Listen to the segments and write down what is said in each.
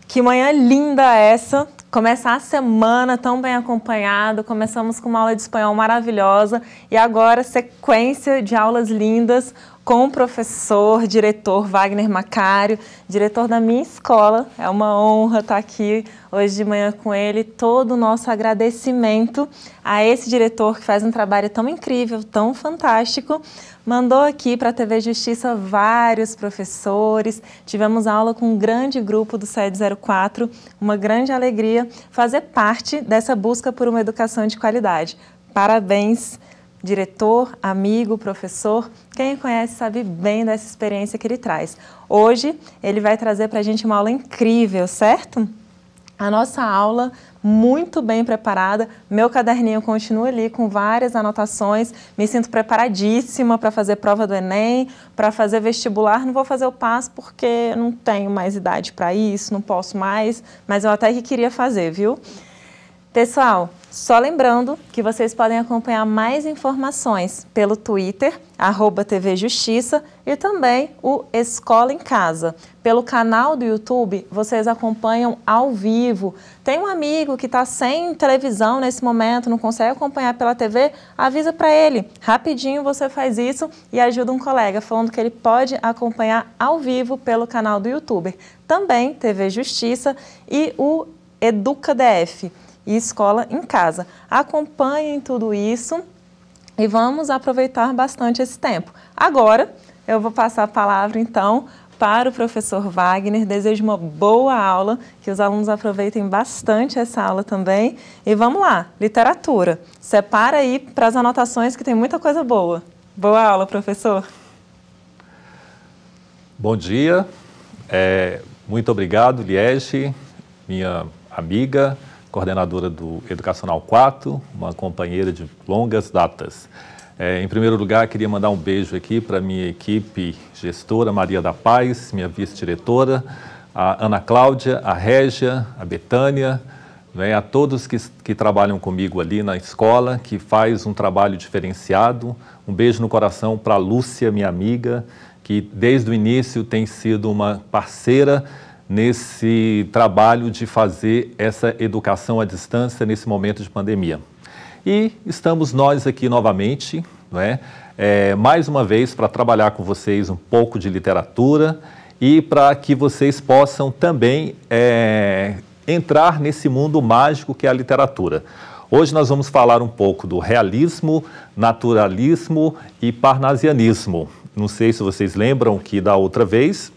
Que manhã linda essa! Começar a semana tão bem acompanhado, começamos com uma aula de espanhol maravilhosa e agora sequência de aulas lindas com o professor, diretor Wagner Macário, diretor da minha escola. É uma honra estar aqui hoje de manhã com ele. Todo o nosso agradecimento a esse diretor que faz um trabalho tão incrível, tão fantástico. Mandou aqui para a TV Justiça vários professores, tivemos aula com um grande grupo do SED 04, uma grande alegria fazer parte dessa busca por uma educação de qualidade. Parabéns, diretor, amigo, professor, quem o conhece sabe bem dessa experiência que ele traz. Hoje ele vai trazer para a gente uma aula incrível, certo? A nossa aula muito bem preparada, meu caderninho continua ali com várias anotações, me sinto preparadíssima para fazer prova do Enem, para fazer vestibular, não vou fazer o PAS porque não tenho mais idade para isso, não posso mais, mas eu até que queria fazer, viu? Pessoal, só lembrando que vocês podem acompanhar mais informações pelo Twitter, @TV Justiça e também o Escola em Casa. Pelo canal do YouTube, vocês acompanham ao vivo. Tem um amigo que está sem televisão nesse momento, não consegue acompanhar pela TV, avisa para ele. Rapidinho você faz isso e ajuda um colega, falando que ele pode acompanhar ao vivo pelo canal do YouTube. Também TV Justiça e o EducaDF. E Escola em Casa. Acompanhem tudo isso e vamos aproveitar bastante esse tempo. Agora, eu vou passar a palavra, então, para o professor Wagner. Desejo uma boa aula, que os alunos aproveitem bastante essa aula também. E vamos lá, literatura. Separa aí para as anotações que tem muita coisa boa. Boa aula, professor. Bom dia. Muito obrigado, Liege, minha amiga, coordenadora do Educacional 4, uma companheira de longas datas. Em primeiro lugar, queria mandar um beijo aqui para a minha equipe gestora, Maria da Paz, minha vice-diretora, a Ana Cláudia, a Régia, a Betânia, a todos que trabalham comigo ali na escola, que faz um trabalho diferenciado. Um beijo no coração para a Lúcia, minha amiga, que desde o início tem sido uma parceira nesse trabalho de fazer essa educação à distância nesse momento de pandemia. E estamos nós aqui novamente, mais uma vez para trabalhar com vocês um pouco de literatura e para que vocês possam também entrar nesse mundo mágico que é a literatura. Hoje nós vamos falar um pouco do realismo, naturalismo e parnasianismo. Não sei se vocês lembram que da outra vez,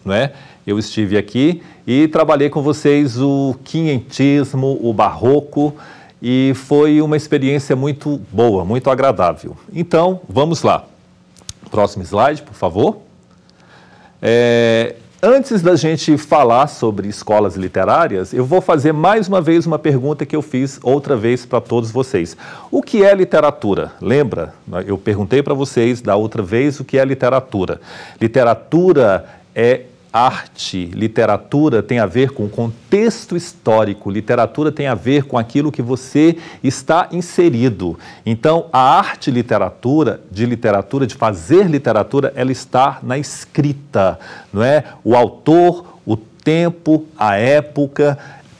eu estive aqui e trabalhei com vocês o quinhentismo, o barroco, e foi uma experiência muito boa, muito agradável. Então, vamos lá. Próximo slide, por favor. Antes da gente falar sobre escolas literárias, eu vou fazer mais uma vez uma pergunta que eu fiz outra vez para todos vocês. O que é literatura? Lembra? Eu perguntei para vocês da outra vez o que é literatura. Literatura é arte, literatura tem a ver com contexto histórico, literatura tem a ver com aquilo que você está inserido. Então, a arte de fazer literatura, ela está na escrita, O autor, o tempo, a época,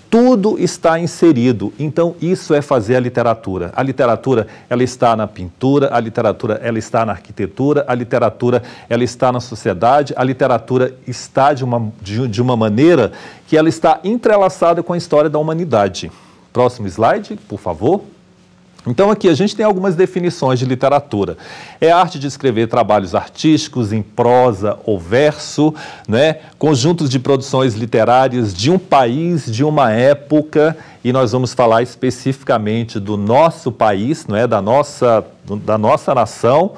tudo está inserido. Então, isso é fazer a literatura. A literatura, ela está na pintura, a literatura, ela está na arquitetura, a literatura, ela está na sociedade, a literatura está de uma maneira que ela está entrelaçada com a história da humanidade. Próximo slide, por favor. Então, aqui a gente tem algumas definições de literatura. É a arte de escrever trabalhos artísticos em prosa ou verso, conjuntos de produções literárias de um país, de uma época, e nós vamos falar especificamente do nosso país, da nossa nação,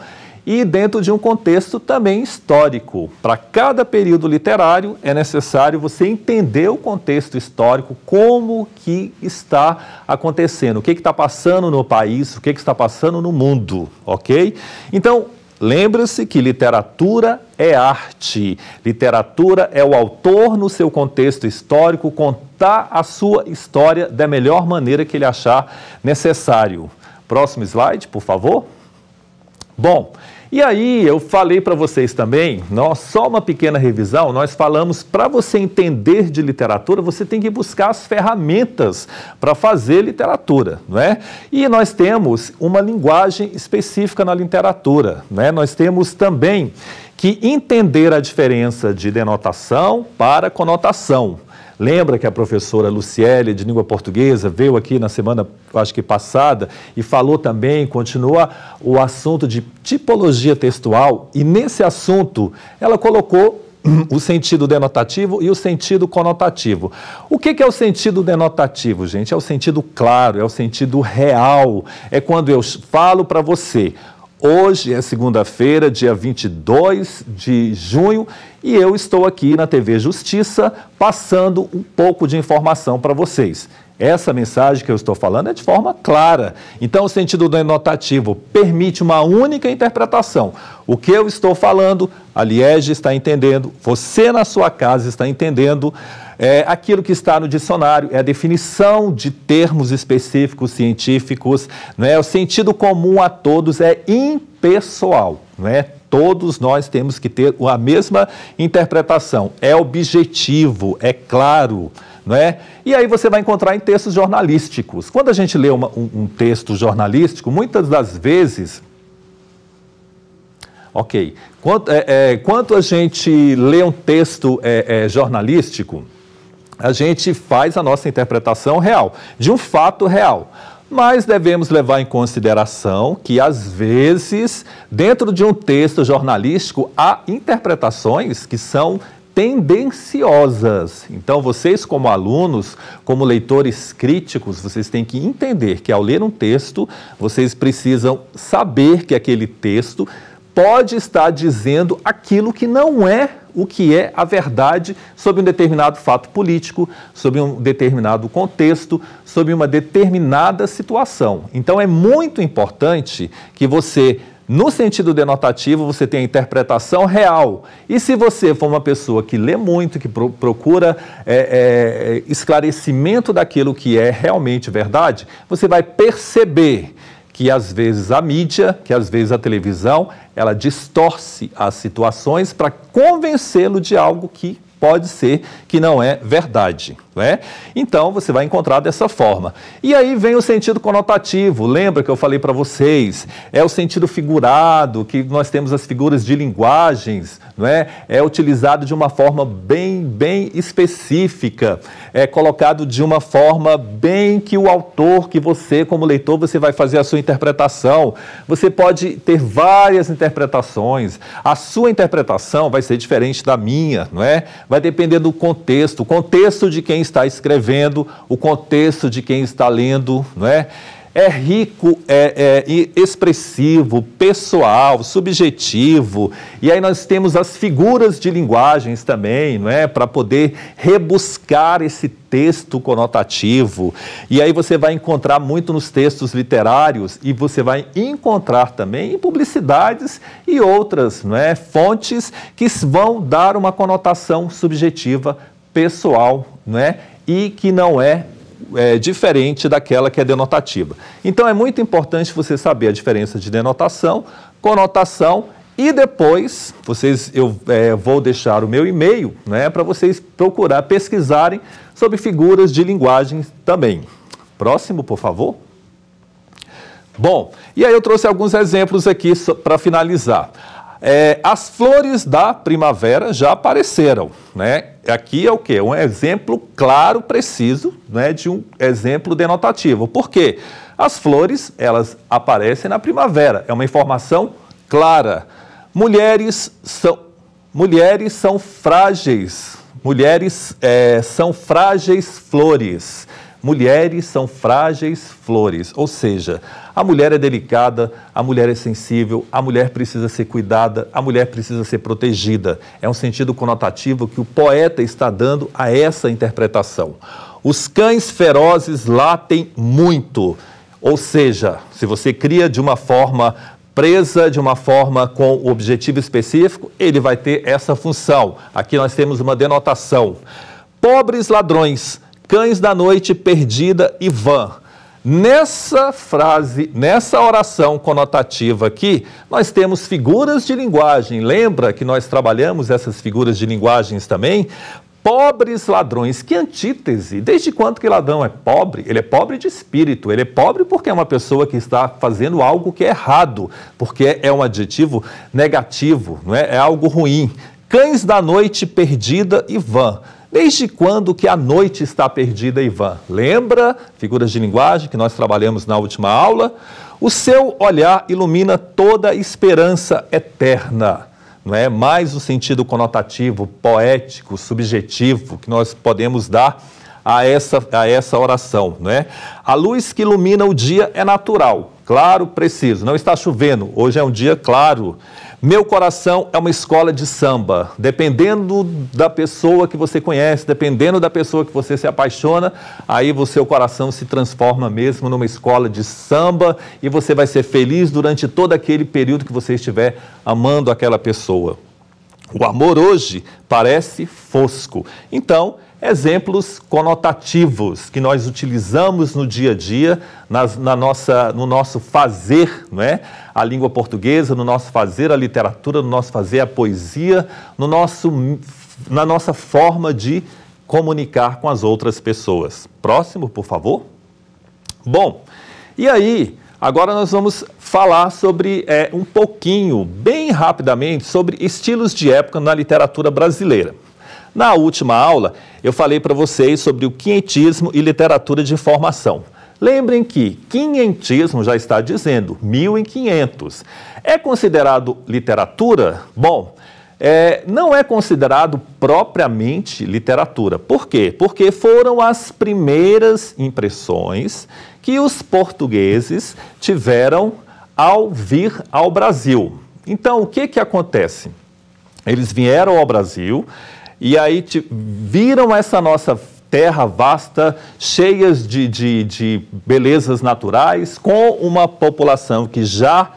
e dentro de um contexto também histórico. Para cada período literário é necessário você entender o contexto histórico, como que está acontecendo, o que está passando no país, o que está passando no mundo, ok? Então, lembre-se que literatura é arte, literatura é o autor no seu contexto histórico contar a sua história da melhor maneira que ele achar necessário. Próximo slide, por favor. Bom, e aí eu falei para vocês também, só uma pequena revisão, nós falamos para você entender de literatura, você tem que buscar as ferramentas para fazer literatura, não é? E nós temos uma linguagem específica na literatura, não é? Nós temos também que entender a diferença de denotação para conotação. Lembra que a professora Luciele, de língua portuguesa, veio aqui na semana, acho que passada, e falou também, continua o assunto de tipologia textual, e nesse assunto ela colocou o sentido denotativo e o sentido conotativo. O que é o sentido denotativo, gente? É o sentido claro, é o sentido real, é quando eu falo para você: hoje é segunda-feira, dia 22 de junho, e eu estou aqui na TV Justiça passando um pouco de informação para vocês. Essa mensagem que eu estou falando é de forma clara. Então, o sentido denotativo permite uma única interpretação. O que eu estou falando, a Liege está entendendo, você na sua casa está entendendo. Aquilo que está no dicionário é a definição de termos específicos científicos, não é? O sentido comum a todos é impessoal, não é? Todos nós temos que ter a mesma interpretação, é objetivo, é claro, não é? E aí você vai encontrar em textos jornalísticos. Quando a gente lê um texto jornalístico, muitas das vezes... Ok, quando a gente lê um texto jornalístico, a gente faz a nossa interpretação real, de um fato real. Mas devemos levar em consideração que, às vezes, dentro de um texto jornalístico, há interpretações que são tendenciosas. Então, vocês como alunos, como leitores críticos, vocês têm que entender que, ao ler um texto, vocês precisam saber que aquele texto pode estar dizendo aquilo que não é o que é a verdade sobre um determinado fato político, sobre um determinado contexto, sobre uma determinada situação. Então, é muito importante que você, no sentido denotativo, você tenha a interpretação real. E se você for uma pessoa que lê muito, que procura esclarecimento daquilo que é realmente verdade, você vai perceber que às vezes a mídia, que às vezes a televisão, ela distorce as situações para convencê-lo de algo que pode ser que não é verdade, não é? Então, você vai encontrar dessa forma. E aí vem o sentido conotativo. Lembra que eu falei para vocês? É o sentido figurado, que nós temos as figuras de linguagens, não é? É utilizado de uma forma bem específica, é colocado de uma forma bem que o autor, que você, como leitor, você vai fazer a sua interpretação. Você pode ter várias interpretações. A sua interpretação vai ser diferente da minha, não é? Vai depender do contexto, o contexto de quem está escrevendo, o contexto de quem está lendo, não é? É rico, expressivo, pessoal, subjetivo. E aí nós temos as figuras de linguagens também, não é? Para poder rebuscar esse texto conotativo. E aí você vai encontrar muito nos textos literários e você vai encontrar também em publicidades e outras, não é? Fontes que vão dar uma conotação subjetiva, pessoal, não é? E que não é diferente daquela que é denotativa. Então, é muito importante você saber a diferença de denotação, conotação e depois, eu vou deixar o meu e-mail, né, para vocês procurar pesquisarem sobre figuras de linguagem também. Próximo, por favor. Bom, e aí eu trouxe alguns exemplos aqui para finalizar. As flores da primavera já apareceram, né? Aqui é o quê? Um exemplo claro, preciso, né, de um exemplo denotativo. Por quê? As flores, elas aparecem na primavera. É uma informação clara. Mulheres são frágeis. Mulheres são frágeis flores. Mulheres são frágeis flores, ou seja, a mulher é delicada, a mulher é sensível, a mulher precisa ser cuidada, a mulher precisa ser protegida. É um sentido conotativo que o poeta está dando a essa interpretação. Os cães ferozes latem muito, ou seja, se você cria de uma forma presa, de uma forma com o objetivo específico, ele vai ter essa função. Aqui nós temos uma denotação. Pobres ladrões, cães da noite perdida e vã. Nessa frase, nessa oração conotativa aqui, nós temos figuras de linguagem. Lembra que nós trabalhamos essas figuras de linguagens também? Pobres ladrões, que antítese. Desde quando que ladrão é pobre? Ele é pobre de espírito, ele é pobre porque é uma pessoa que está fazendo algo que é errado, porque é um adjetivo negativo, não é? É algo ruim. Cães da noite perdida e vã. Desde quando que a noite está perdida e vã? Lembra? Figuras de linguagem que nós trabalhamos na última aula. O seu olhar ilumina toda a esperança eterna. Não é? Mais o sentido conotativo, poético, subjetivo que nós podemos dar a essa oração. Não é? A luz que ilumina o dia é natural, claro, preciso. Não está chovendo, hoje é um dia claro. Meu coração é uma escola de samba. Dependendo da pessoa que você conhece, dependendo da pessoa que você se apaixona, aí o seu coração se transforma mesmo numa escola de samba e você vai ser feliz durante todo aquele período que você estiver amando aquela pessoa. O amor hoje parece fosco. Então, exemplos conotativos que nós utilizamos no dia a dia, no nosso fazer, não é? A língua portuguesa, no nosso fazer a literatura, no nosso fazer a poesia, na nossa forma de comunicar com as outras pessoas. Próximo, por favor. Bom, e aí, agora nós vamos falar sobre um pouquinho, bem rapidamente, sobre estilos de época na literatura brasileira. Na última aula, eu falei para vocês sobre o quinhentismo e literatura de informação. Lembrem que quinhentismo já está dizendo 1500. É considerado literatura? Bom, não é considerado propriamente literatura. Por quê? Porque foram as primeiras impressões que os portugueses tiveram ao vir ao Brasil. Então, o que acontece? Eles vieram ao Brasil e aí viram essa nossa terra vasta, cheias de belezas naturais, com uma população que já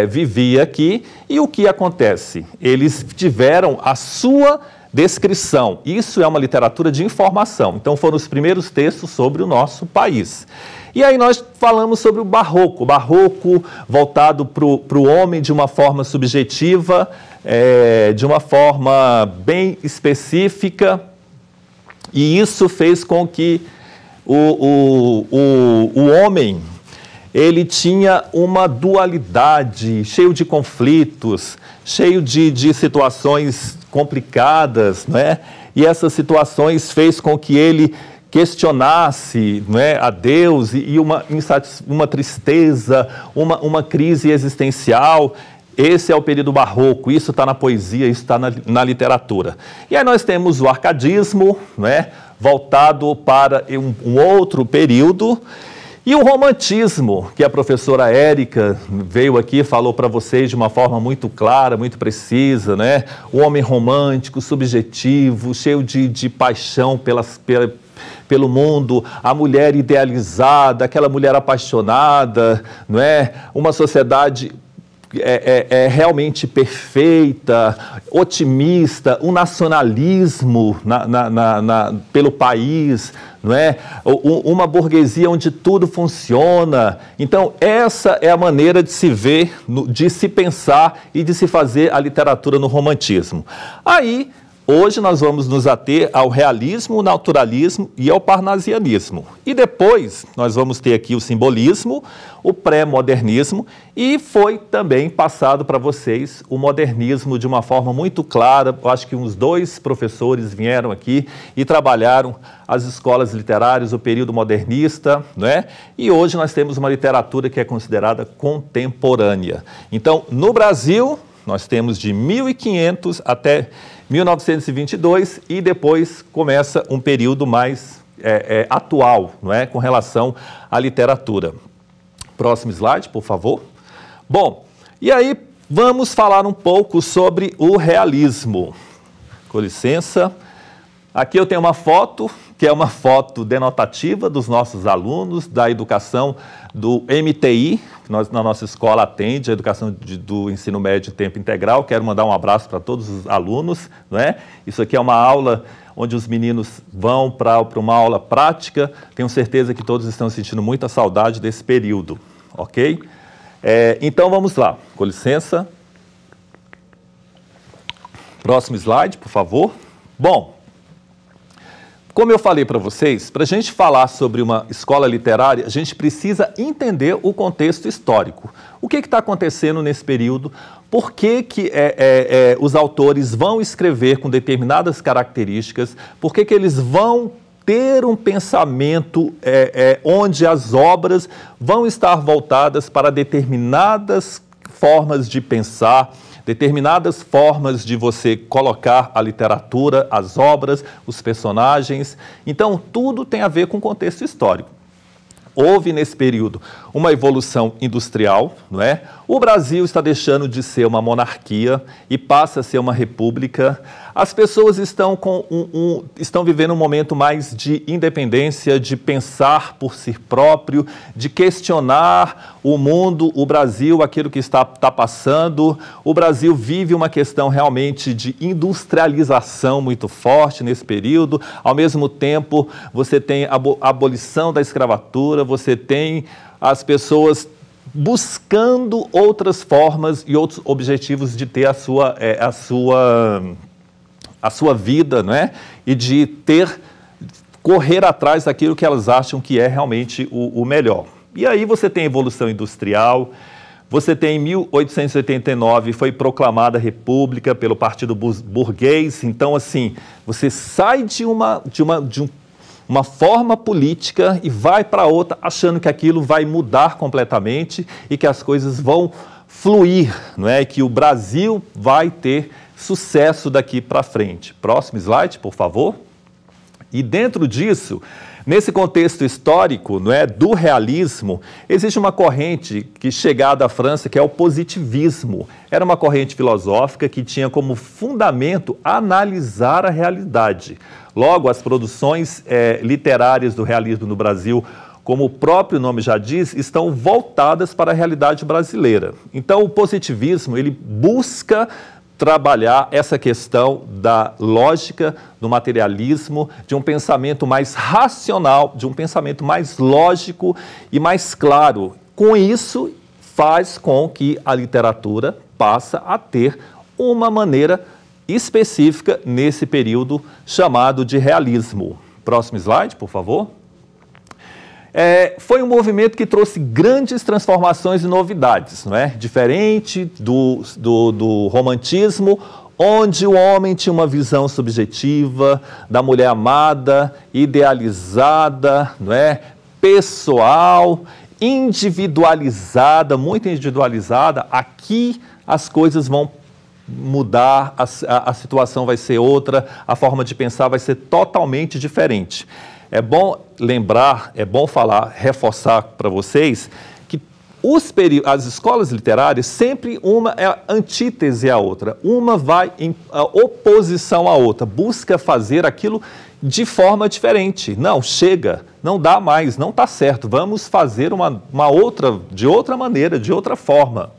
vivia aqui. E o que acontece? Eles tiveram a sua descrição. Isso é uma literatura de informação. Então, foram os primeiros textos sobre o nosso país. E aí nós falamos sobre o barroco voltado para o homem de uma forma subjetiva, de uma forma bem específica, e isso fez com que o homem, ele tinha uma dualidade, cheio de conflitos, cheio de situações complicadas, né? E essas situações fez com que ele questionasse, não é, a Deus e uma tristeza, uma crise existencial. Esse é o período barroco, isso está na poesia, isso está na literatura. E aí nós temos o arcadismo, né, voltado para um outro período, e o romantismo, que a professora Érica veio aqui e falou para vocês de uma forma muito clara, muito precisa, né? O homem romântico, subjetivo, cheio de paixão pelo mundo, a mulher idealizada, aquela mulher apaixonada, não é? Uma sociedade realmente perfeita, otimista, um nacionalismo pelo país, não é? Uma burguesia onde tudo funciona. Então, essa é a maneira de se ver, de se pensar e de se fazer a literatura no romantismo. Aí, hoje nós vamos nos ater ao realismo, o naturalismo e ao parnasianismo. E depois nós vamos ter aqui o simbolismo, o pré-modernismo, e foi também passado para vocês o modernismo de uma forma muito clara. Eu acho que uns 2 professores vieram aqui e trabalharam as escolas literárias, o período modernista, né? E hoje nós temos uma literatura que é considerada contemporânea. Então, no Brasil, nós temos de 1500 até 1922 e depois começa um período mais atual, não é? Com relação à literatura. Próximo slide, por favor. Bom, e aí vamos falar um pouco sobre o realismo. Com licença. Aqui eu tenho uma foto que é uma foto denotativa dos nossos alunos da educação do MTI, que nós na nossa escola atende a educação do ensino médio de tempo integral. Quero mandar um abraço para todos os alunos, não é? Isso aqui é uma aula onde os meninos vão para uma aula prática. Tenho certeza que todos estão sentindo muita saudade desse período, ok? Então vamos lá, com licença. Próximo slide, por favor. Bom, como eu falei para vocês, para a gente falar sobre uma escola literária, a gente precisa entender o contexto histórico. O que está acontecendo nesse período? Por que os autores vão escrever com determinadas características? Por que eles vão ter um pensamento onde as obras vão estar voltadas para determinadas formas de pensar, determinadas formas de você colocar a literatura, as obras, os personagens. Então, tudo tem a ver com o contexto histórico. Houve, nesse período, uma evolução industrial, não é? O Brasil está deixando de ser uma monarquia e passa a ser uma república. As pessoas estão vivendo um momento mais de independência, de pensar por si próprio, de questionar o mundo, o Brasil, aquilo que está passando. O Brasil vive uma questão realmente de industrialização muito forte nesse período. Ao mesmo tempo, você tem a abolição da escravatura, você tem as pessoas buscando outras formas e outros objetivos de ter a sua vida, não é? E de correr atrás daquilo que elas acham que é realmente o melhor. E aí você tem a evolução industrial, você tem em 1889 foi proclamada a República pelo Partido Burguês. Então, assim, você sai de uma forma política e vai para outra achando que aquilo vai mudar completamente e que as coisas vão fluir, não é? E que o Brasil vai ter sucesso daqui para frente. Próximo slide, por favor. E dentro disso, nesse contexto histórico, não é, do realismo, existe uma corrente que chegada à França, que é o positivismo. Era uma corrente filosófica que tinha como fundamento analisar a realidade. Logo, as produções literárias do realismo no Brasil, como o próprio nome já diz, estão voltadas para a realidade brasileira. Então, o positivismo, ele busca trabalhar essa questão da lógica, do materialismo, de um pensamento mais racional, de um pensamento mais lógico e mais claro. Com isso, faz com que a literatura passe a ter uma maneira específica nesse período chamado de realismo. Próximo slide, por favor. Foi um movimento que trouxe grandes transformações e novidades, não é? Diferente do romantismo, onde o homem tinha uma visão subjetiva da mulher amada, idealizada, não é? Pessoal, individualizada, muito individualizada. Aqui as coisas vão mudar, a situação vai ser outra, a forma de pensar vai ser totalmente diferente. É bom lembrar, é bom falar, reforçar para vocês que as escolas literárias, sempre uma é antítese à outra, uma vai em oposição à outra, busca fazer aquilo de forma diferente. Não, chega, não dá mais, não está certo, vamos fazer uma outra, de outra maneira, de outra forma,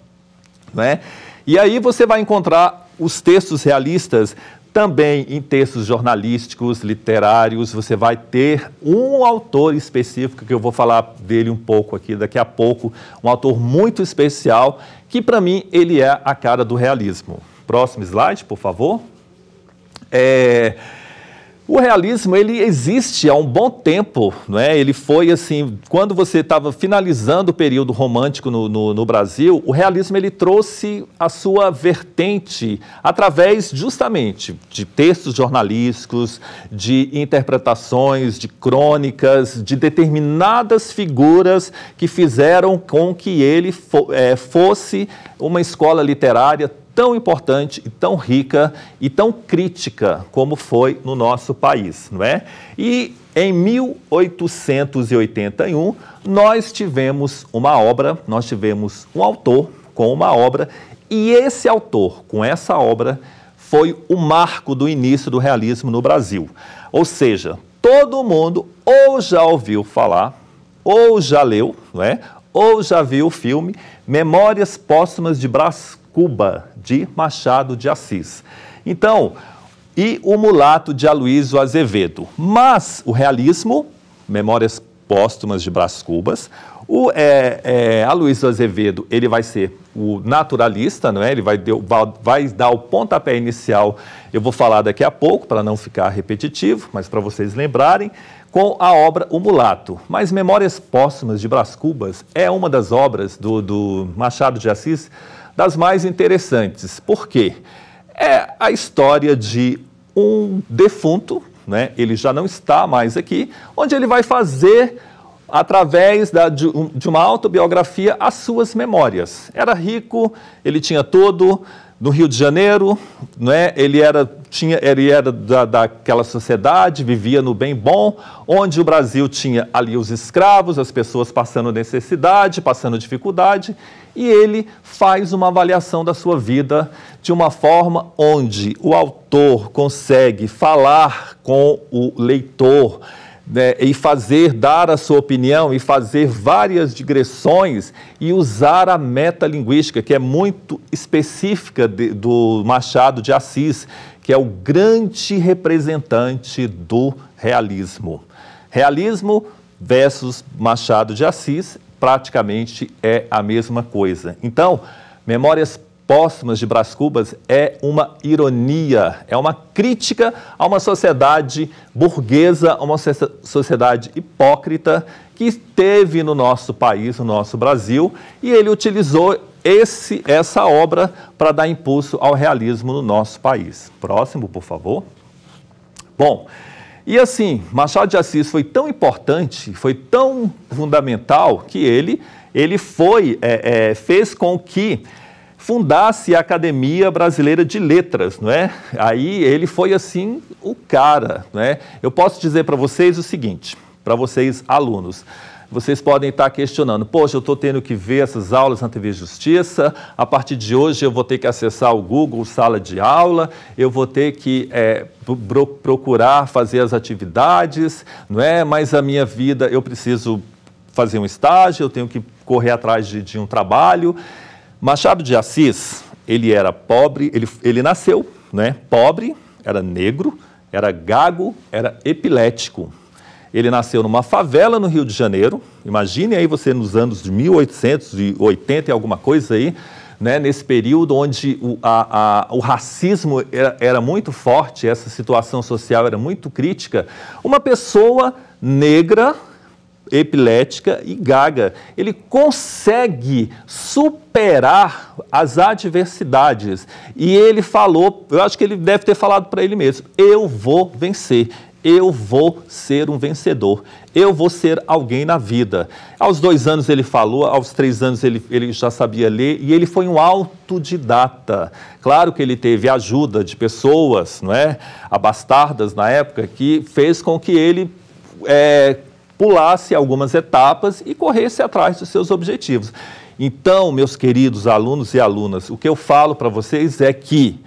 não é? E aí você vai encontrar os textos realistas também em textos jornalísticos, literários. Você vai ter um autor específico, que eu vou falar dele um pouco aqui daqui a pouco, um autor muito especial, que para mim ele é a cara do realismo. Próximo slide, por favor. O realismo, ele existe há um bom tempo, não é? Ele foi assim, quando você estava finalizando o período romântico no Brasil, o realismo ele trouxe a sua vertente através justamente de textos jornalísticos, de interpretações, de crônicas, de determinadas figuras que fizeram com que ele fosse uma escola literária tão importante e tão rica e tão crítica como foi no nosso país, não é? E em 1881, nós tivemos uma obra, nós tivemos um autor com uma obra, e esse autor, com essa obra, foi o marco do início do realismo no Brasil. Ou seja, todo mundo ou já ouviu falar, ou já leu, não é? Ou já viu o filme Memórias Póstumas de Brás Cuba, de Machado de Assis. Então, e O Mulato, de Aloysio Azevedo. Mas o realismo, Memórias Póstumas de Brás Cubas, Aloysio Azevedo, ele vai ser o naturalista, não é? Ele vai dar o pontapé inicial, eu vou falar daqui a pouco, para não ficar repetitivo, mas para vocês lembrarem, com a obra O Mulato. Mas Memórias Póstumas de Brás Cubas é uma das obras do Machado de Assis das mais interessantes. Por quê? É a história de um defunto, né? Ele já não está mais aqui, onde ele vai fazer, através de uma autobiografia, as suas memórias. Era rico, ele tinha tudo, no Rio de Janeiro, né? Ele era daquela sociedade, vivia no bem bom, onde o Brasil tinha ali os escravos, as pessoas passando necessidade, passando dificuldade, e ele faz uma avaliação da sua vida de uma forma onde o autor consegue falar com o leitor, né, e dar a sua opinião e fazer várias digressões e usar a metalinguística, que é muito específica do Machado de Assis, que é o grande representante do realismo. Realismo versus Machado de Assis praticamente é a mesma coisa. Então, Memórias Póstumas de Brás Cubas é uma ironia, é uma crítica a uma sociedade burguesa, a uma sociedade hipócrita que teve no nosso país, no nosso Brasil, e ele utilizou essa obra para dar impulso ao realismo no nosso país. Próximo, por favor. Bom, e assim, Machado de Assis foi tão importante, foi tão fundamental, que ele fez com que fundasse a Academia Brasileira de Letras, não é? Aí ele foi, assim, o cara, não é? Eu posso dizer para vocês o seguinte, para vocês alunos, vocês podem estar questionando, poxa, eu estou tendo que ver essas aulas na TV Justiça, a partir de hoje eu vou ter que acessar o Google Sala de Aula, eu vou ter que procurar fazer as atividades, não é? Mas a minha vida, eu preciso fazer um estágio, eu tenho que correr atrás de um trabalho. Machado de Assis, ele era pobre, ele nasceu, né, pobre, era negro, era gago, era epilético. Ele nasceu numa favela no Rio de Janeiro, imagine aí você nos anos de 1880 e alguma coisa aí, né, nesse período onde o racismo era muito forte, essa situação social era muito crítica. Uma pessoa negra, epilética e gaga, ele consegue superar as adversidades. E ele falou, eu acho que ele deve ter falado para ele mesmo, eu vou vencer, eu vou ser um vencedor, eu vou ser alguém na vida. Aos 2 anos ele falou, aos 3 anos ele já sabia ler, e ele foi um autodidata. Claro que ele teve ajuda de pessoas, não é, abastardas na época, que fez com que ele pulasse algumas etapas e corresse atrás dos seus objetivos. Então, meus queridos alunos e alunas, o que eu falo para vocês é que,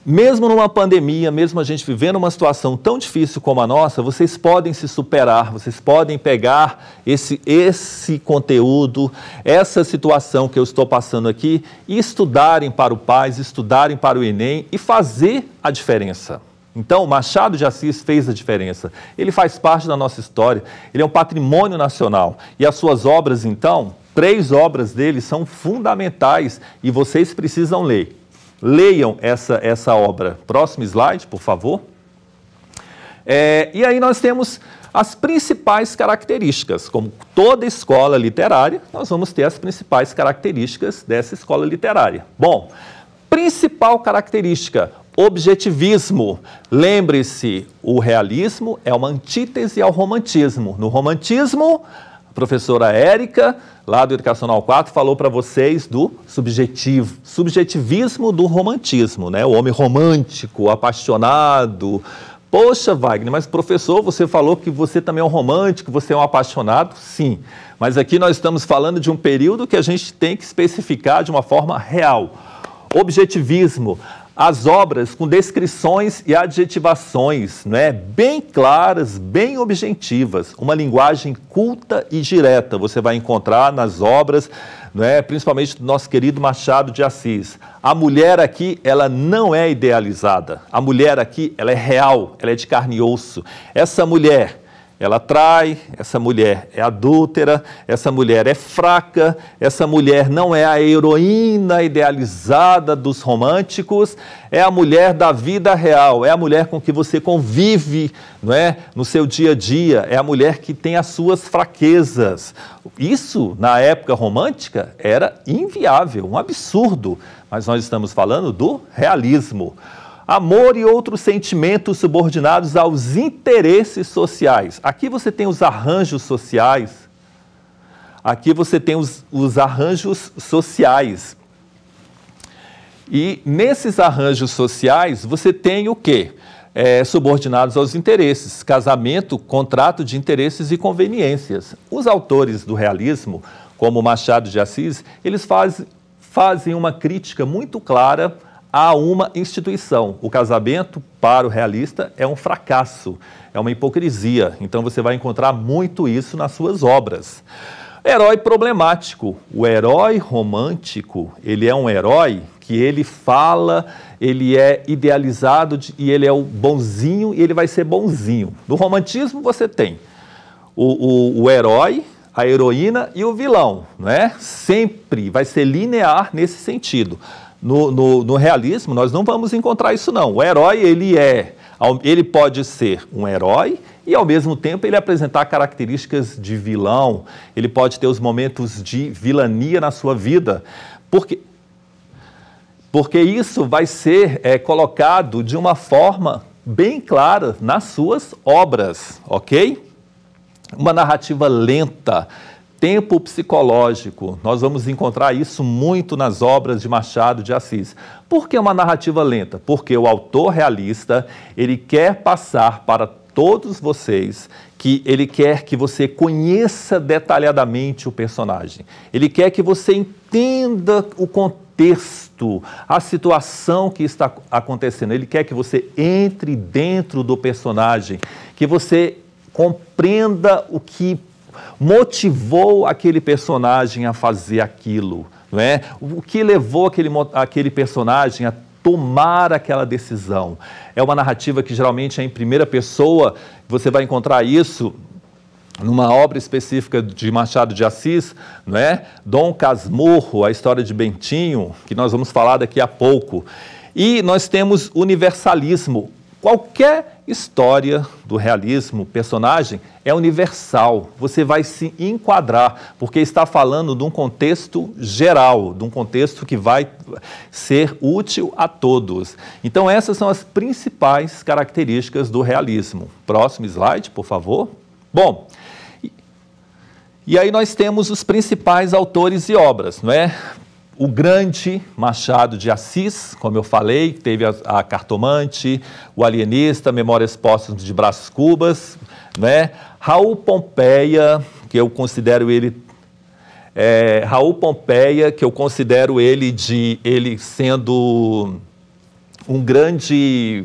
mesmo numa pandemia, mesmo a gente vivendo uma situação tão difícil como a nossa, vocês podem se superar, vocês podem pegar esse conteúdo, essa situação que eu estou passando aqui, e estudarem para o PAS, estudarem para o Enem e fazer a diferença. Então, Machado de Assis fez a diferença. Ele faz parte da nossa história, ele é um patrimônio nacional. E as suas obras, então, 3 obras dele são fundamentais e vocês precisam ler. Leiam essa obra. Próximo slide, por favor. E aí nós temos as principais características. Como toda escola literária, nós vamos ter as principais características dessa escola literária. Bom, principal característica, objetivismo. Lembre-se, o realismo é uma antítese ao romantismo. No romantismo, a professora Érica, lá do Educacional 4, falou para vocês do subjetivismo do romantismo, né? O homem romântico, apaixonado. Poxa, Wagner, mas professor, você falou que você também é um romântico, você é um apaixonado? Sim, mas aqui nós estamos falando de um período que a gente tem que especificar de uma forma real. Objetivismo, as obras com descrições e adjetivações, né, bem claras, bem objetivas, uma linguagem culta e direta, você vai encontrar nas obras, né, principalmente do nosso querido Machado de Assis. A mulher aqui, ela não é idealizada, a mulher aqui, ela é real, ela é de carne e osso. Essa mulher, ela trai, essa mulher é adúltera, essa mulher é fraca, essa mulher não é a heroína idealizada dos românticos, é a mulher da vida real, é a mulher com que você convive, não é, no seu dia a dia, é a mulher que tem as suas fraquezas. Isso, na época romântica, era inviável, um absurdo, mas nós estamos falando do realismo. Amor e outros sentimentos subordinados aos interesses sociais. Aqui você tem os arranjos sociais. Aqui você tem os arranjos sociais. E nesses arranjos sociais você tem o quê? Subordinados aos interesses. Casamento, contrato de interesses e conveniências. Os autores do realismo, como Machado de Assis, eles fazem uma crítica muito clara a uma instituição. O casamento, para o realista, é um fracasso, é uma hipocrisia. Então você vai encontrar muito isso nas suas obras. Herói problemático. O herói romântico, ele é um herói que ele fala, ele é idealizado e ele é o bonzinho e ele vai ser bonzinho. No romantismo você tem o herói, a heroína e o vilão, não é? Sempre vai ser linear nesse sentido. No realismo, nós não vamos encontrar isso, não. O herói, ele pode ser um herói e, ao mesmo tempo, ele apresentar características de vilão. Ele pode ter os momentos de vilania na sua vida. Porque isso vai ser colocado de uma forma bem clara nas suas obras, ok? Uma narrativa lenta. Tempo psicológico, nós vamos encontrar isso muito nas obras de Machado de Assis. Por que uma narrativa lenta? Porque o autor realista, ele quer passar para todos vocês que ele quer que você conheça detalhadamente o personagem. Ele quer que você entenda o contexto, a situação que está acontecendo. Ele quer que você entre dentro do personagem, que você compreenda o que motivou aquele personagem a fazer aquilo, não é? O que levou aquele personagem a tomar aquela decisão. É uma narrativa que geralmente é em primeira pessoa, você vai encontrar isso numa obra específica de Machado de Assis, não é? Dom Casmurro, a história de Bentinho, que nós vamos falar daqui a pouco. E nós temos universalismo. Qualquer história do realismo, personagem, é universal. Você vai se enquadrar, porque está falando de um contexto geral, de um contexto que vai ser útil a todos. Então, essas são as principais características do realismo. Próximo slide, por favor. Bom, e aí nós temos os principais autores e obras, não é? O grande Machado de Assis, como eu falei, teve a Cartomante, o Alienista, Memórias Póstumas de Brás Cubas, né? Raul Pompeia, que eu considero ele sendo um grande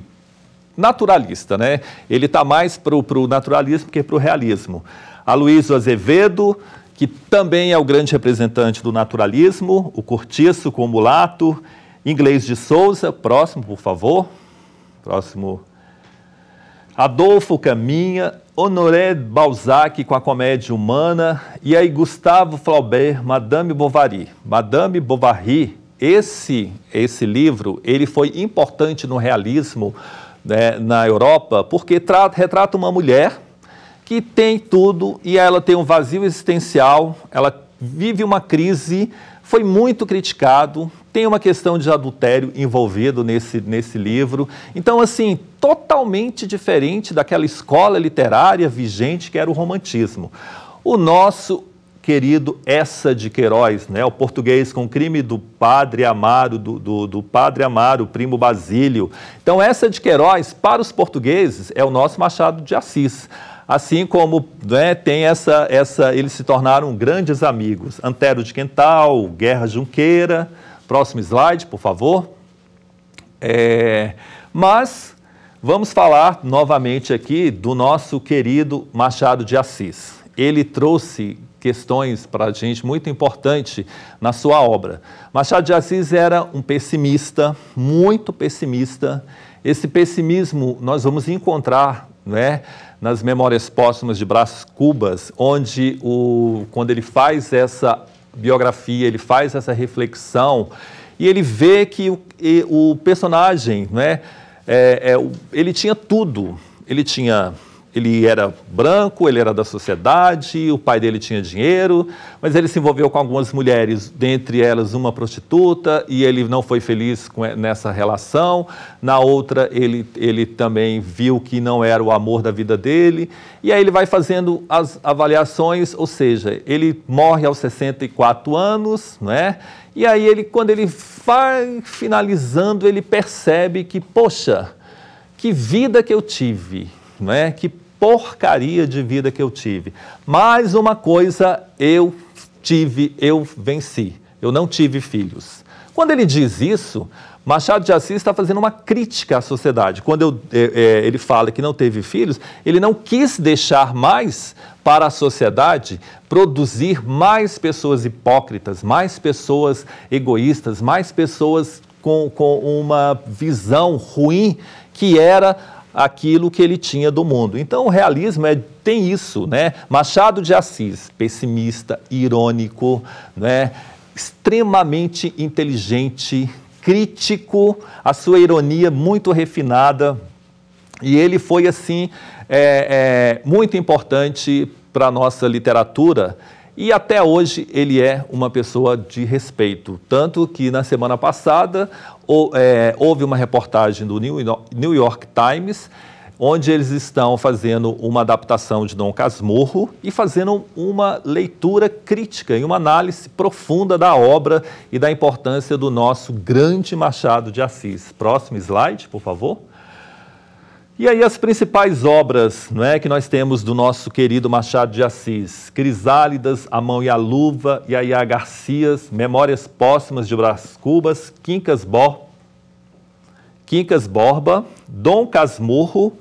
naturalista, né? Ele está mais para o naturalismo que para o realismo. Aloysio Azevedo, que também é o grande representante do naturalismo, o Cortiço com o Mulato, Inglês de Souza, próximo, por favor. Próximo. Adolfo Caminha, Honoré Balzac com a Comédia Humana, e aí Gustave Flaubert, Madame Bovary. Madame Bovary, esse livro, ele foi importante no realismo, né, na Europa, porque retrata uma mulher que tem tudo e ela tem um vazio existencial, ela vive uma crise, foi muito criticado, tem uma questão de adultério envolvido nesse livro. Então, assim, totalmente diferente daquela escola literária vigente que era o romantismo. O nosso querido Eça de Queiroz, né, o português com o crime do Padre Amaro, do Padre Amaro, primo Basílio. Então, Eça de Queiroz, para os portugueses, é o nosso Machado de Assis. Assim como, né, tem eles se tornaram grandes amigos. Antero de Quental, Guerra Junqueira. Próximo slide, por favor. Mas vamos falar novamente aqui do nosso querido Machado de Assis. Ele trouxe questões para a gente muito importantes na sua obra. Machado de Assis era um pessimista, muito pessimista. Esse pessimismo nós vamos encontrar, né, nas Memórias Póstumas de Brás Cubas, onde quando ele faz essa biografia, ele faz essa reflexão e ele vê que o personagem, né, ele tinha tudo. Ele era branco, ele era da sociedade, o pai dele tinha dinheiro, mas ele se envolveu com algumas mulheres, dentre elas uma prostituta, e ele não foi feliz nessa relação. Na outra, ele também viu que não era o amor da vida dele, e aí ele vai fazendo as avaliações, ou seja, ele morre aos 64 anos, né? E aí, quando ele vai finalizando, ele percebe que, poxa, que vida que eu tive, não é? Que porcaria de vida que eu tive. Mas uma coisa eu venci. Eu não tive filhos. Quando ele diz isso, Machado de Assis está fazendo uma crítica à sociedade. Quando ele fala que não teve filhos, ele não quis deixar mais para a sociedade produzir mais pessoas hipócritas, mais pessoas egoístas, mais pessoas com uma visão ruim que era aquilo que ele tinha do mundo. Então, o realismo tem isso, né? Machado de Assis, pessimista, irônico, né? Extremamente inteligente, crítico, a sua ironia muito refinada, e ele foi, assim, muito importante para a nossa literatura, e até hoje ele é uma pessoa de respeito. Tanto que na semana passada houve uma reportagem do New York Times, onde eles estão fazendo uma adaptação de Dom Casmurro e fazendo uma leitura crítica e uma análise profunda da obra e da importância do nosso grande Machado de Assis. Próximo slide, por favor. E aí as principais obras, não é, que nós temos do nosso querido Machado de Assis: Crisálidas, A Mão e a Luva, Yaya Garcias, Memórias Póstumas de Brás Cubas, Quincas Borba, Dom Casmurro,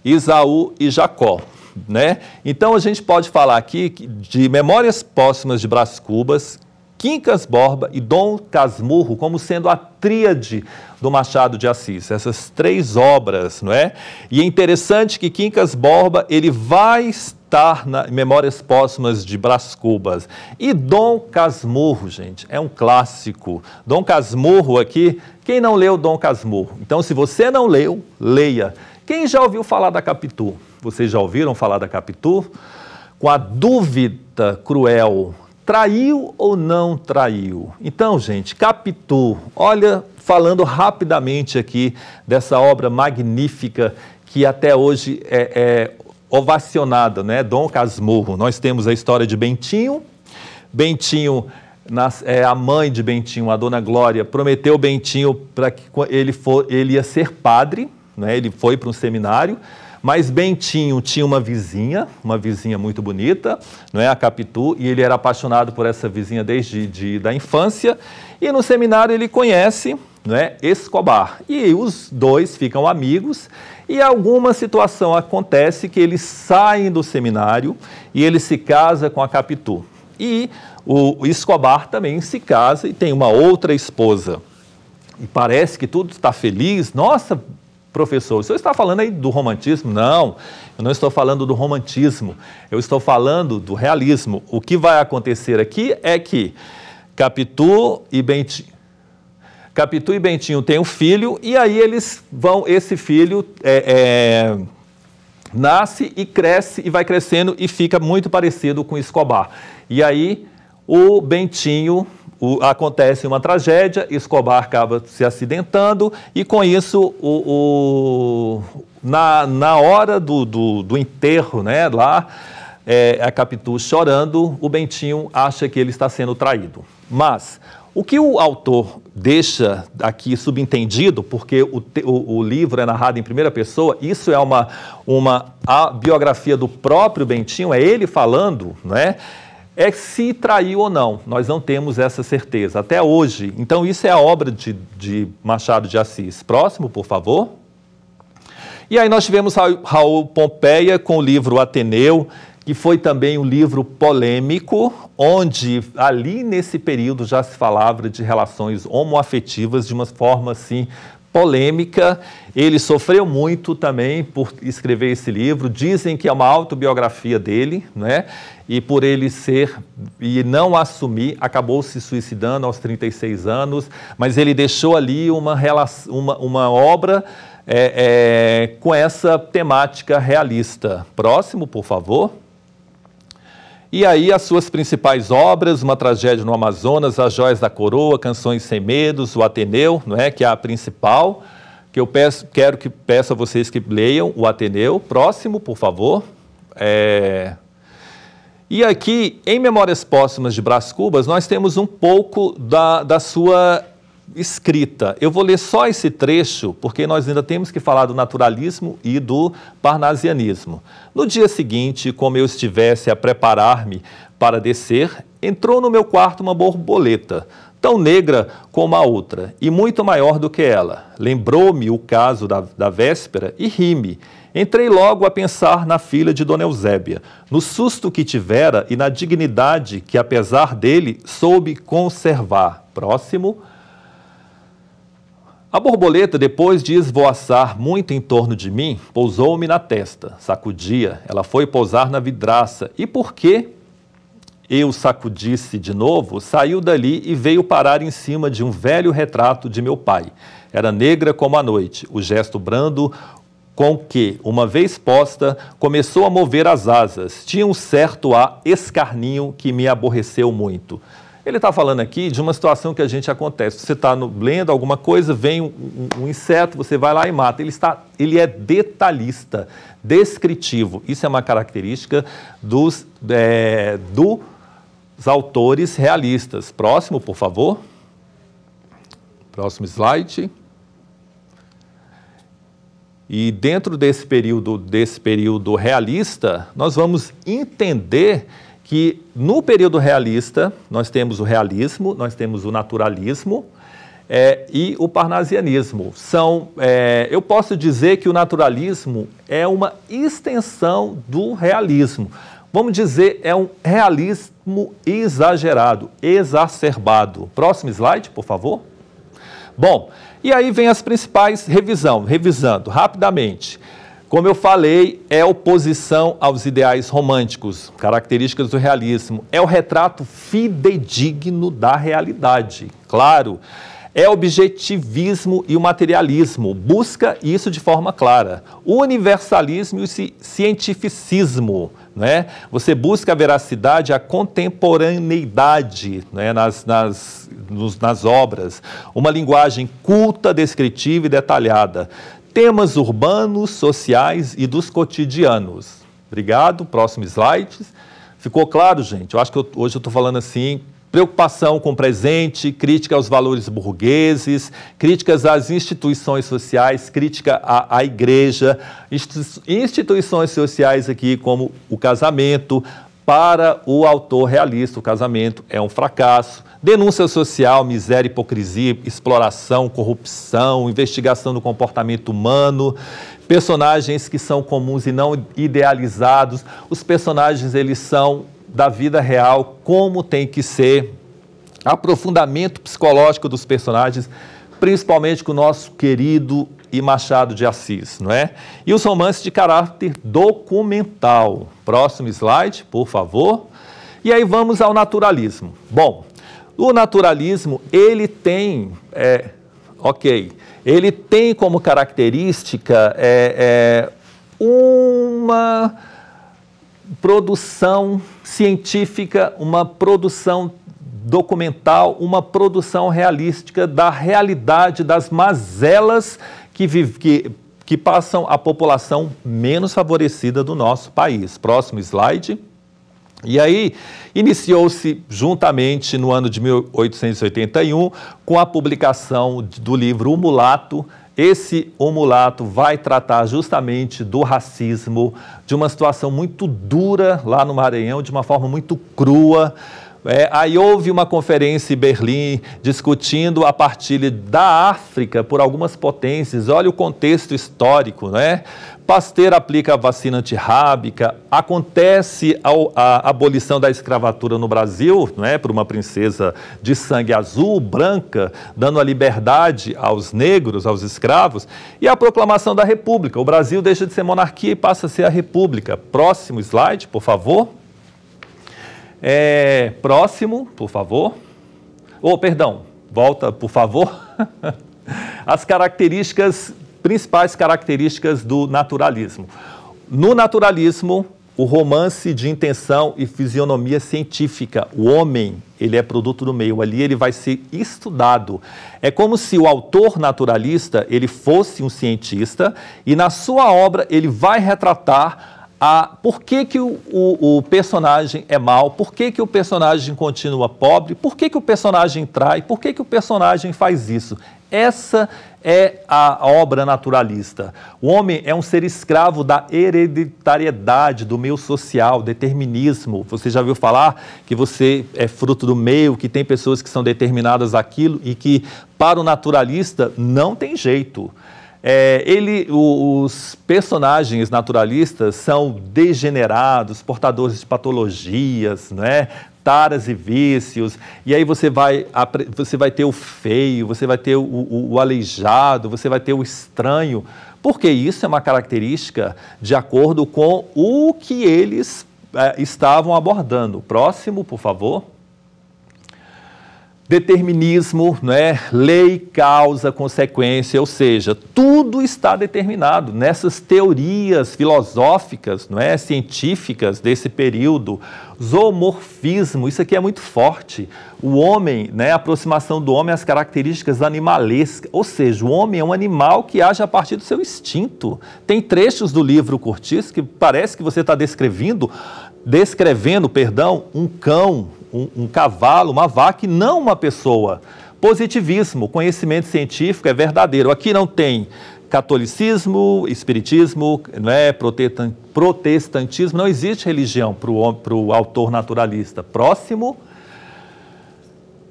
Isaú e Jacó, né? Então a gente pode falar aqui de Memórias Póstumas de Brás Cubas, Quincas Borba e Dom Casmurro como sendo a tríade do Machado de Assis, essas três obras, não é? E é interessante que Quincas Borba, ele vai estar na Memórias Póstumas de Brás Cubas. E Dom Casmurro, gente, é um clássico. Dom Casmurro aqui, quem não leu Dom Casmurro? Então, se você não leu, leia. Quem já ouviu falar da Capitu? Vocês já ouviram falar da Capitu? Com a dúvida cruel: traiu ou não traiu? Então, gente, Capitu, olha, falando rapidamente aqui dessa obra magnífica que até hoje é ovacionada, né? Dom Casmurro. Nós temos a história de Bentinho. Bentinho, a mãe de Bentinho, a Dona Glória, prometeu Bentinho para que ele ia ser padre, né? Ele foi para um seminário. Mas Bentinho tinha uma vizinha muito bonita, não é, a Capitu, e ele era apaixonado por essa vizinha desde da infância. E no seminário ele conhece, não é, Escobar. E os dois ficam amigos, e alguma situação acontece que eles saem do seminário e ele se casa com a Capitu. E o Escobar também se casa e tem uma outra esposa. E parece que tudo está feliz. Nossa, professor, o senhor está falando aí do romantismo? Não, eu não estou falando do romantismo, eu estou falando do realismo. O que vai acontecer aqui é que Capitu e Bentinho têm um filho, e aí esse filho nasce e cresce, e vai crescendo e fica muito parecido com Escobar. E aí o Bentinho, acontece uma tragédia, Escobar acaba se acidentando, e com isso, na hora do enterro, né, lá, a Capitu chorando, o Bentinho acha que ele está sendo traído. Mas o que o autor deixa aqui subentendido, porque o livro é narrado em primeira pessoa, isso é a biografia do próprio Bentinho, é ele falando, né? é se traiu ou não. Nós não temos essa certeza até hoje. Então, isso é a obra de Machado de Assis. Próximo, por favor. E aí nós tivemos Raul Pompeia com o livro Ateneu, que foi também um livro polêmico, onde ali nesse período já se falava de relações homoafetivas de uma forma assim polêmica. Ele sofreu muito também por escrever esse livro. Dizem que é uma autobiografia dele, né? E por ele ser e não assumir, acabou se suicidando aos 36 anos, mas ele deixou ali uma obra com essa temática realista. Próximo, por favor. E aí as suas principais obras, Uma Tragédia no Amazonas, As Joias da Coroa, Canções Sem Medos, o Ateneu, não é? Que é a principal, que eu quero que peço a vocês que leiam o Ateneu. Próximo, por favor. E aqui, em Memórias Póstumas de Brás Cubas, nós temos um pouco da sua escrita. Eu vou ler só esse trecho, porque nós ainda temos que falar do naturalismo e do parnasianismo. No dia seguinte, como eu estivesse a preparar-me para descer, entrou no meu quarto uma borboleta, tão negra como a outra, e muito maior do que ela. Lembrou-me o caso da véspera e ri-me. Entrei logo a pensar na filha de Dona Eusébia, no susto que tivera e na dignidade que, apesar dele, soube conservar. Próximo. A borboleta, depois de esvoaçar muito em torno de mim, pousou-me na testa, sacudia, ela foi pousar na vidraça, e porque eu sacudisse de novo, saiu dali e veio parar em cima de um velho retrato de meu pai. Era negra como a noite, o gesto brando com que, uma vez posta, começou a mover as asas. Tinha um certo escarninho que me aborreceu muito. Ele está falando aqui de uma situação que a gente acontece. Você está lendo alguma coisa, vem um inseto, você vai lá e mata. Ele é detalhista, descritivo. Isso é uma característica dos autores realistas. Próximo, por favor. Próximo slide. E dentro desse período realista, nós vamos entender que no período realista nós temos o realismo, nós temos o naturalismo e o parnasianismo. Eu posso dizer que o naturalismo é uma extensão do realismo. Vamos dizer, é um realismo exagerado, exacerbado. Próximo slide, por favor. Bom, e aí vem as principais revisando rapidamente. Como eu falei, é oposição aos ideais românticos, características do realismo. É o retrato fidedigno da realidade, claro. É objetivismo e o materialismo, busca isso de forma clara. O universalismo e o cientificismo, né? Você busca a veracidade, a contemporaneidade, né? nas obras. Uma linguagem culta, descritiva e detalhada. Temas urbanos, sociais e dos cotidianos. Obrigado. Próximo slide. Ficou claro, gente? Eu acho que hoje eu estou falando assim, preocupação com o presente, crítica aos valores burgueses, críticas às instituições sociais, crítica à igreja, instituições sociais aqui como o casamento. Para o autor realista, o casamento é um fracasso. Denúncia social, miséria, hipocrisia, exploração, corrupção, investigação do comportamento humano, personagens que são comuns e não idealizados. Os personagens, eles são da vida real, como tem que ser. Aprofundamento psicológico dos personagens, principalmente com o nosso querido Machado de Assis, não é? E os romances de caráter documental. Próximo slide, por favor. E aí vamos ao naturalismo. Bom, o naturalismo, ele tem, ele tem como característica uma produção científica, uma produção documental, uma produção realística da realidade, das mazelas que passam a população menos favorecida do nosso país. Próximo slide. E aí, iniciou-se juntamente no ano de 1881 com a publicação do livro O Mulato, Esse O Mulato vai tratar justamente do racismo, de uma situação muito dura lá no Maranhão, de uma forma muito crua. Aí houve uma conferência em Berlim discutindo a partilha da África por algumas potências. Olha o contexto histórico, né? Pasteur aplica a vacina antirrábica, acontece a abolição da escravatura no Brasil, né, por uma princesa de sangue azul, branca, dando a liberdade aos negros, aos escravos, e a proclamação da República. O Brasil deixa de ser monarquia e passa a ser a República. Próximo slide, por favor. Próximo, por favor. Perdão, volta, por favor. As principais características do naturalismo. No naturalismo, o romance de intenção e fisionomia científica. O homem, ele é produto do meio, ali ele vai ser estudado. É como se o autor naturalista, ele fosse um cientista e na sua obra ele vai retratar por que o personagem é mau, por que o personagem continua pobre, por que o personagem trai, por que o personagem faz isso. Essa é a obra naturalista. O homem é um ser escravo da hereditariedade, do meio social, determinismo. Você já ouviu falar que você é fruto do meio, que tem pessoas que são determinadas àquilo e que, para o naturalista, não tem jeito. Os personagens naturalistas são degenerados, portadores de patologias, né? Taras e vícios, e aí você vai ter o feio, você vai ter o aleijado, você vai ter o estranho, porque isso é uma característica de acordo com o que eles estavam abordando. Próximo, por favor. Determinismo, né? Lei, causa, consequência, ou seja, tudo está determinado nessas teorias filosóficas, não é? Científicas desse período. Zoomorfismo, isso aqui é muito forte. O homem, né? A aproximação do homem às características animalescas, ou seja, o homem é um animal que age a partir do seu instinto. Tem trechos do livro Curtis que parece que você está descrevendo, um cão, um cavalo, uma vaca e não uma pessoa. Positivismo, conhecimento científico é verdadeiro. Aqui não tem catolicismo, espiritismo, não é? Protestantismo, não existe religião para o autor naturalista. Próximo.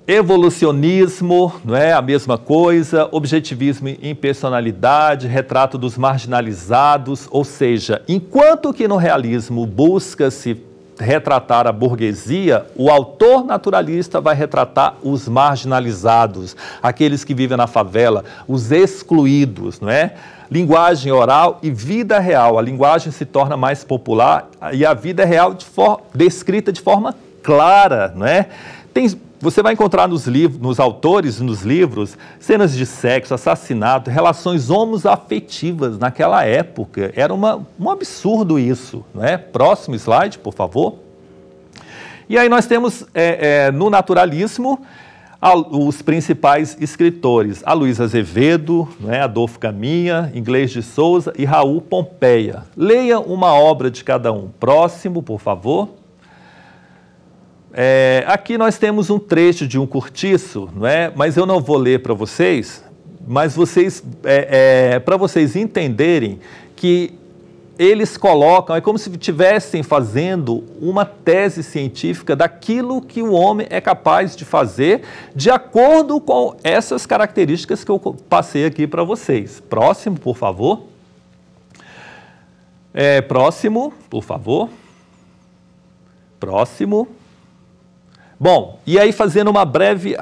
Evolucionismo, não é? A mesma coisa. Objetivismo em personalidade, retrato dos marginalizados, ou seja, enquanto que no realismo busca-se retratar a burguesia, o autor naturalista vai retratar os marginalizados, aqueles que vivem na favela, os excluídos, não é? Linguagem oral e vida real. A linguagem se torna mais popular e a vida é real descrita de forma clara, não é? Você vai encontrar nos autores, nos livros, cenas de sexo, assassinato, relações homoafetivas naquela época. Era um absurdo isso, não é? Próximo slide, por favor. E aí nós temos, no naturalismo, os principais escritores. Aloysio Azevedo, né, Adolfo Caminha, Inglês de Souza e Raul Pompeia. Leia uma obra de cada um. Próximo, por favor. Aqui nós temos um trecho de um cortiço, não é? Mas eu não vou ler para vocês, mas para vocês entenderem que eles colocam, é como se estivessem fazendo uma tese científica daquilo que o homem é capaz de fazer de acordo com essas características que eu passei aqui para vocês. Próximo, por favor. Próximo, por favor. Próximo. Bom, e aí fazendo uma breve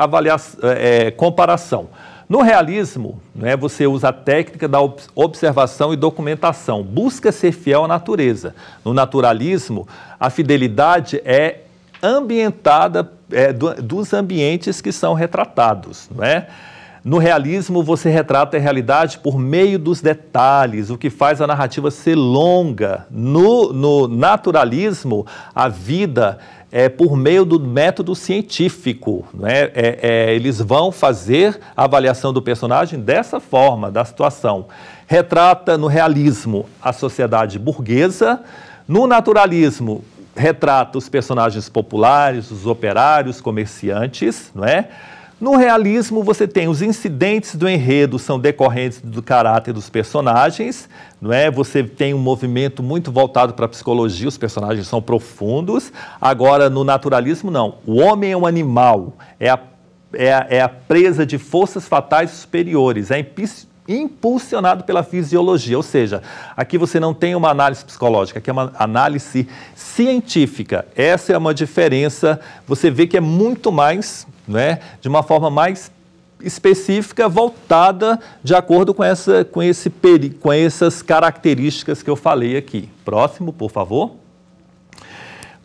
comparação. No realismo, né, você usa a técnica da observação e documentação, busca ser fiel à natureza. No naturalismo, a fidelidade é ambientada dos ambientes que são retratados, não é? No realismo, você retrata a realidade por meio dos detalhes, o que faz a narrativa ser longa. No naturalismo, a vida é por meio do método científico, né? Eles vão fazer a avaliação do personagem dessa forma, da situação. Retrata no realismo a sociedade burguesa, no naturalismo retrata os personagens populares, os operários, comerciantes, não é? No realismo, você tem os incidentes do enredo, são decorrentes do caráter dos personagens, não é? Você tem um movimento muito voltado para a psicologia, os personagens são profundos. Agora, no naturalismo, não. O homem é um animal, é a presa de forças fatais superiores, é impulsionado pela fisiologia, ou seja, aqui você não tem uma análise psicológica, aqui é uma análise científica. Essa é uma diferença, você vê que é muito mais, não é, de uma forma mais específica, voltada de acordo com essas características que eu falei aqui. Próximo, por favor.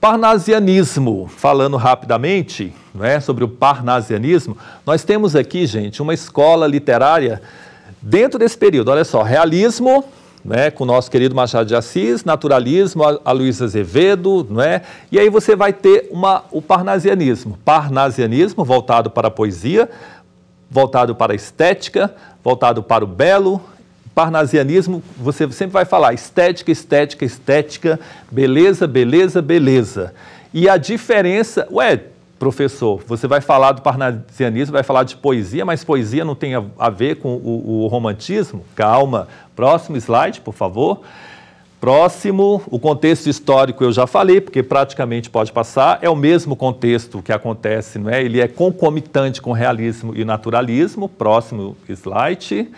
Parnasianismo, falando rapidamente, não é, sobre o parnasianismo, nós temos aqui, gente, uma escola literária dentro desse período. Olha só, realismo, né, com o nosso querido Machado de Assis, naturalismo, a Luiz Azevedo, não é? E aí você vai ter o parnasianismo. Parnasianismo voltado para a poesia, voltado para a estética, voltado para o belo. Parnasianismo, você sempre vai falar estética, estética, estética, beleza, beleza, beleza. E a diferença, professor, você vai falar do parnasianismo, vai falar de poesia, mas poesia não tem a ver com o romantismo? Calma. Próximo slide, por favor. Próximo, o contexto histórico eu já falei, porque praticamente pode passar, é o mesmo contexto que acontece, não é? Ele é concomitante com realismo e naturalismo. Próximo slide.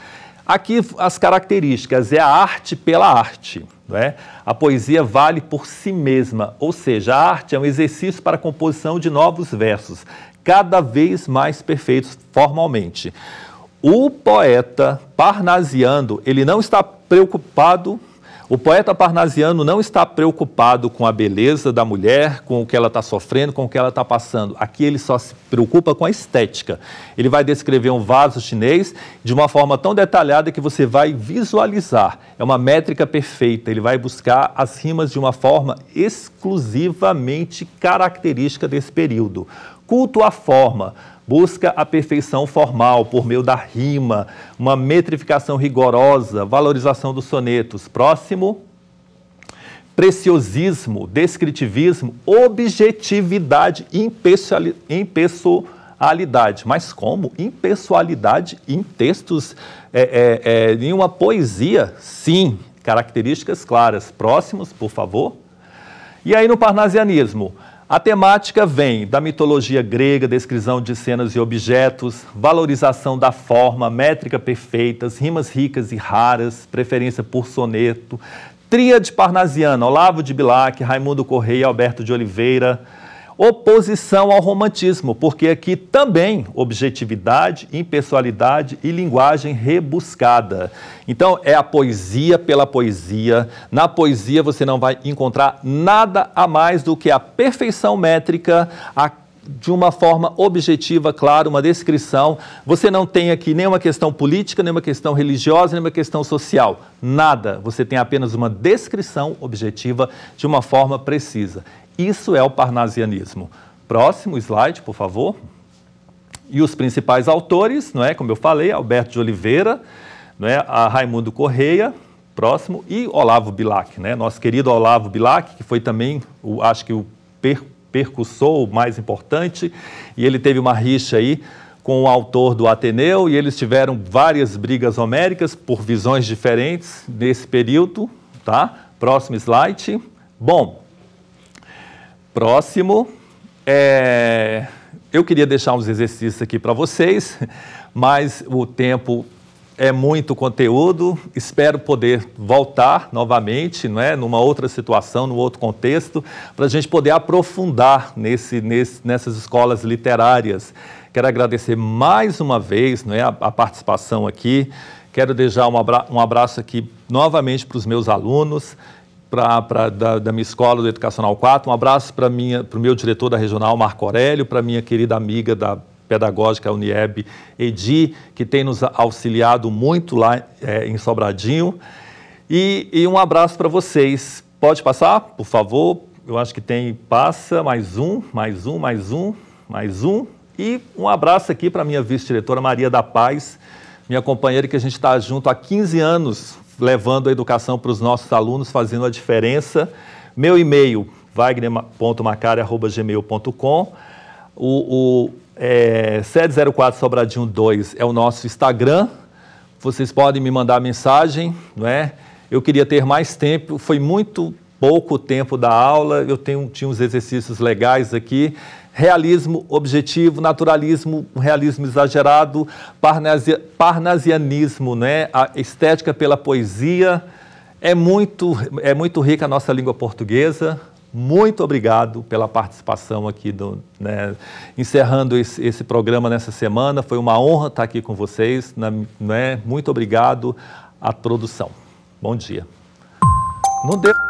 Aqui as características, é a arte pela arte, não é? A poesia vale por si mesma, ou seja, a arte é um exercício para a composição de novos versos, cada vez mais perfeitos formalmente. O poeta parnasiano, ele não está preocupado, o poeta parnasiano não está preocupado com a beleza da mulher, com o que ela está sofrendo, com o que ela está passando. Aqui ele só se preocupa com a estética. Ele vai descrever um vaso chinês de uma forma tão detalhada que você vai visualizar. É uma métrica perfeita. Ele vai buscar as rimas de uma forma exclusivamente característica desse período. Culto à forma. Busca a perfeição formal por meio da rima, uma metrificação rigorosa, valorização dos sonetos. Próximo. Preciosismo, descritivismo, objetividade e impessoalidade. Mas como? Impessoalidade em textos, em uma poesia? Sim, características claras. Próximos, por favor. E aí no parnasianismo? A temática vem da mitologia grega, descrição de cenas e objetos, valorização da forma, métrica perfeitas, rimas ricas e raras, preferência por soneto, tríade parnasiana, Olavo de Bilac, Raimundo Correia e Alberto de Oliveira, oposição ao romantismo, porque aqui também objetividade, impessoalidade e linguagem rebuscada. Então, é a poesia pela poesia. Na poesia você não vai encontrar nada a mais do que a perfeição métrica, de uma forma objetiva, claro, uma descrição. Você não tem aqui nenhuma questão política, nenhuma questão religiosa, nenhuma questão social. Nada. Você tem apenas uma descrição objetiva de uma forma precisa. Isso é o parnasianismo. Próximo slide, por favor. E os principais autores, não é? Como eu falei, Alberto de Oliveira, não é? A Raimundo Correia, próximo, e Olavo Bilac, né? Nosso querido Olavo Bilac, que foi também, acho que o percussor mais importante, e ele teve uma rixa aí com o autor do Ateneu, e eles tiveram várias brigas homéricas por visões diferentes nesse período, tá? Próximo slide. Bom, próximo, eu queria deixar uns exercícios aqui para vocês, mas o tempo é muito conteúdo, espero poder voltar novamente, não é? Numa outra situação, num outro contexto, para a gente poder aprofundar nessas escolas literárias. Quero agradecer mais uma vez, não é, a participação aqui, quero deixar um abraço aqui novamente para os meus alunos, da minha escola do Educacional 4, um abraço para o meu diretor da Regional, Marco Aurélio, para a minha querida amiga da Pedagógica Unieb, Edi, que tem nos auxiliado muito lá em Sobradinho, e um abraço para vocês. Pode passar, por favor? Eu acho que passa, mais um, e um abraço aqui para a minha vice-diretora Maria da Paz, minha companheira, que a gente está junto há 15 anos, levando a educação para os nossos alunos, fazendo a diferença. Meu e-mail, wagner.macari@gmail.com. Sede04 Sobradinho 2 é o nosso Instagram. Vocês podem me mandar mensagem, não é? Eu queria ter mais tempo, foi muito pouco o tempo da aula, tinha uns exercícios legais aqui. Realismo objetivo, naturalismo, realismo exagerado, parnasianismo, né? A estética pela poesia. É muito rica a nossa língua portuguesa. Muito obrigado pela participação aqui, encerrando esse programa nessa semana. Foi uma honra estar aqui com vocês. Muito obrigado à produção. Bom dia. Não deu...